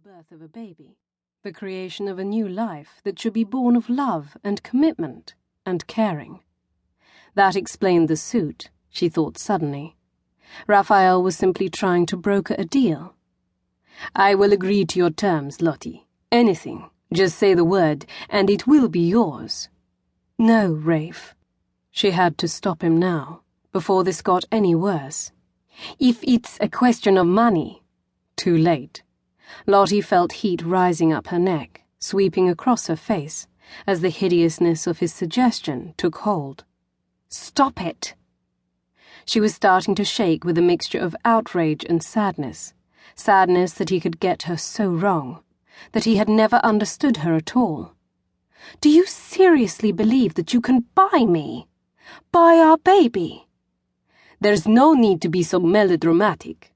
birth of a baby, the creation of a new life that should be born of love and commitment and caring. That explained the suit, she thought suddenly. Rafael was simply trying to broker a deal. "I will agree to your terms, Lottie. Anything. Just say the word, and it will be yours." "No, Rafe." She had to stop him now, before this got any worse. "If it's a question of money—" Too late. Lottie felt heat rising up her neck, sweeping across her face, as the hideousness of his suggestion took hold. "Stop it!" She was starting to shake with a mixture of outrage and sadness that he could get her so wrong, that he had never understood her at all. "Do you seriously believe that you can buy me? Buy our baby?" "There's no need to be so melodramatic."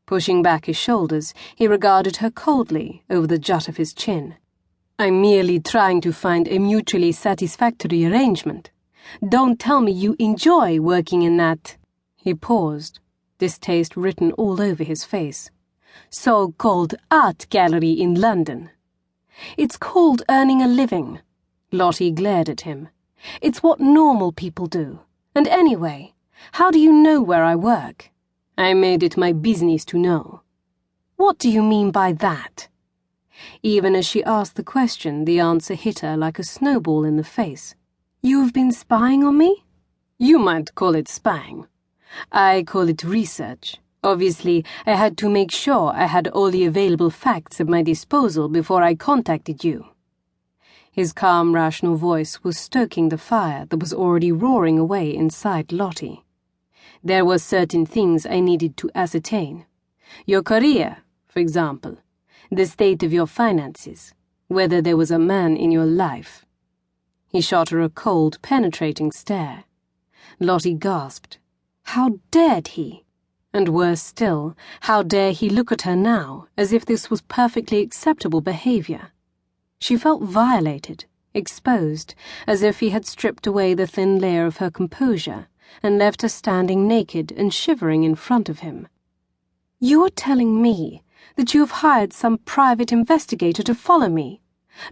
Pushing back his shoulders, he regarded her coldly over the jut of his chin. "I'm merely trying to find a mutually satisfactory arrangement. Don't tell me you enjoy working in that—" He paused, distaste written all over his face. "So-called art gallery in London." "It's called earning a living." Lottie glared at him. "It's what normal people do. And anyway, how do you know where I work?" "I made it my business to know." "What do you mean by that?" Even as she asked the question, the answer hit her like a snowball in the face. "You've been spying on me?" "You might call it spying. I call it research. Obviously, I had to make sure I had all the available facts at my disposal before I contacted you." His calm, rational voice was stoking the fire that was already roaring away inside Lottie. "There were certain things I needed to ascertain. Your career, for example. The state of your finances. Whether there was a man in your life." He shot her a cold, penetrating stare. Lottie gasped. How dared he? And worse still, how dare he look at her now, as if this was perfectly acceptable behavior? She felt violated, exposed, as if he had stripped away the thin layer of her composure and left her standing naked and shivering in front of him. "You are telling me that you have hired some private investigator to follow me,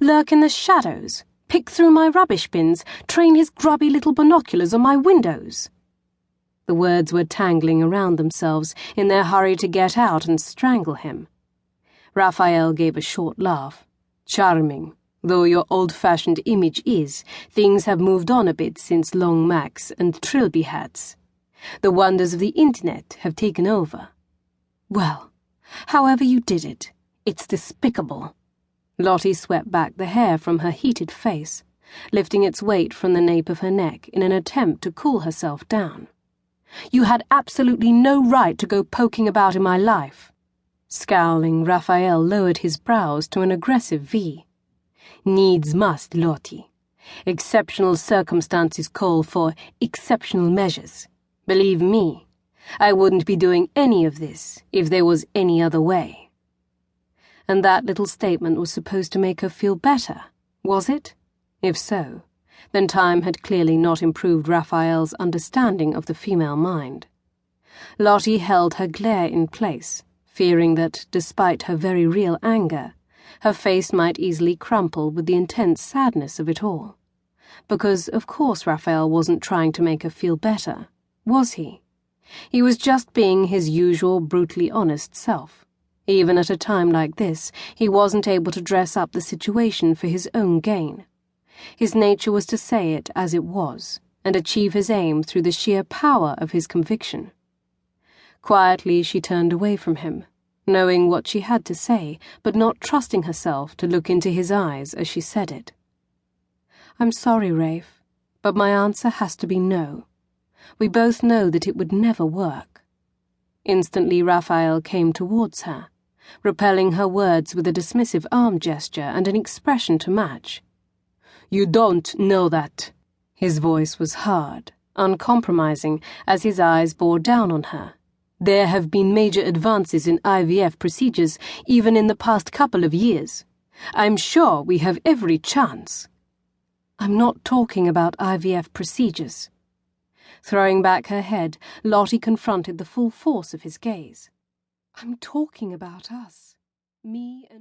lurk in the shadows, pick through my rubbish bins, train his grubby little binoculars on my windows?" The words were tangling around themselves in their hurry to get out and strangle him. Rafael gave a short laugh. "Charming, though your old-fashioned image is, things have moved on a bit since Long Macs and Trilby hats. The wonders of the internet have taken over." "Well, however you did it, it's despicable." Lottie swept back the hair from her heated face, lifting its weight from the nape of her neck in an attempt to cool herself down. "You had absolutely no right to go poking about in my life." Scowling, Rafael lowered his brows to an aggressive V. "Needs must, Lottie. Exceptional circumstances call for exceptional measures. Believe me, I wouldn't be doing any of this if there was any other way." And that little statement was supposed to make her feel better, was it? If so, then time had clearly not improved Rafael's understanding of the female mind. Lottie held her glare in place, fearing that, despite her very real anger, her face might easily crumple with the intense sadness of it all. Because, of course, Rafael wasn't trying to make her feel better, was he? He was just being his usual brutally honest self. Even at a time like this, he wasn't able to dress up the situation for his own gain. His nature was to say it as it was, and achieve his aim through the sheer power of his conviction. Quietly she turned away from him, knowing what she had to say, but not trusting herself to look into his eyes as she said it. "I'm sorry, Rafe, but my answer has to be no. We both know that it would never work." Instantly Rafael came towards her, repelling her words with a dismissive arm gesture and an expression to match. "You don't know that." His voice was hard, uncompromising, as his eyes bore down on her. "There have been major advances in IVF procedures even in the past couple of years. I'm sure we have every chance." "I'm not talking about IVF procedures." Throwing back her head, Lottie confronted the full force of his gaze. "I'm talking about us. Me and